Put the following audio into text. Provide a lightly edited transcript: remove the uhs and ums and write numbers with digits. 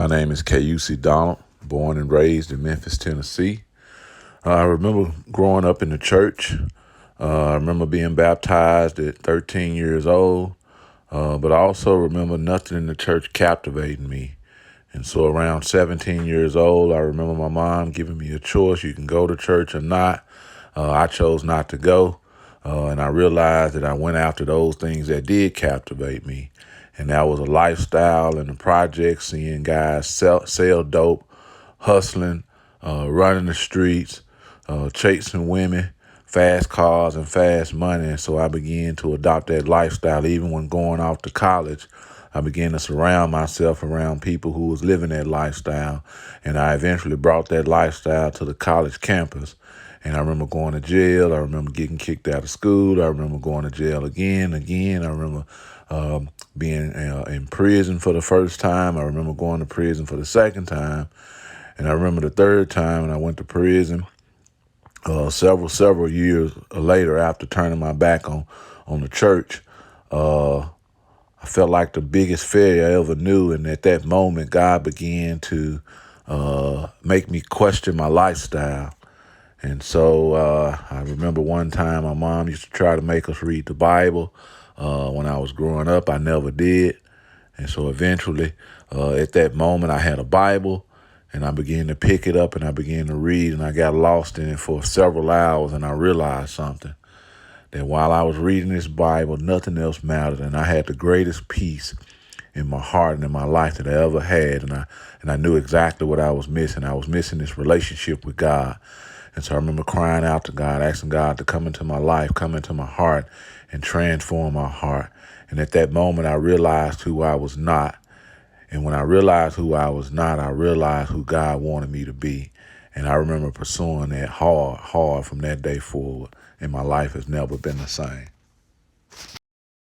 My name is Keusi, born and raised in Memphis, Tennessee. I remember growing up in the church. I remember being baptized at 13 years old, but I also remember nothing in the church captivating me. And so around 17 years old, I remember my mom giving me a choice. You can go to church or not. I chose not to go. And I realized that I went after those things that did captivate me. And that was a lifestyle in the project, seeing guys sell dope, hustling, running the streets, chasing women, fast cars, and fast money. And so I began to adopt that lifestyle. Even when going off to college, I began to surround myself around people who was living that lifestyle. And I eventually brought that lifestyle to the college campus. And I remember going to jail. I remember getting kicked out of school. I remember going to jail again. I remember being in prison for the first time. I remember going to prison for the second time. And I remember the third time when I went to prison several years later after turning my back on the church. I felt like the biggest failure I ever knew. And at that moment, God began to make me question my lifestyle. And so I remember one time my mom used to try to make us read the Bible. When I was growing up, I never did. And so eventually, at that moment, I had a Bible, and I began to pick it up and I began to read, and I got lost in it for several hours, and I realized something, that while I was reading this Bible, nothing else mattered, and I had the greatest peace in my heart and in my life that I ever had, and I knew exactly what I was missing. I was missing this relationship with God. And so I remember crying out to God, asking God to come into my life, come into my heart, and transform my heart. And at that moment, I realized who I was not. And when I realized who I was not, I realized who God wanted me to be. And I remember pursuing that hard from that day forward. And my life has never been the same.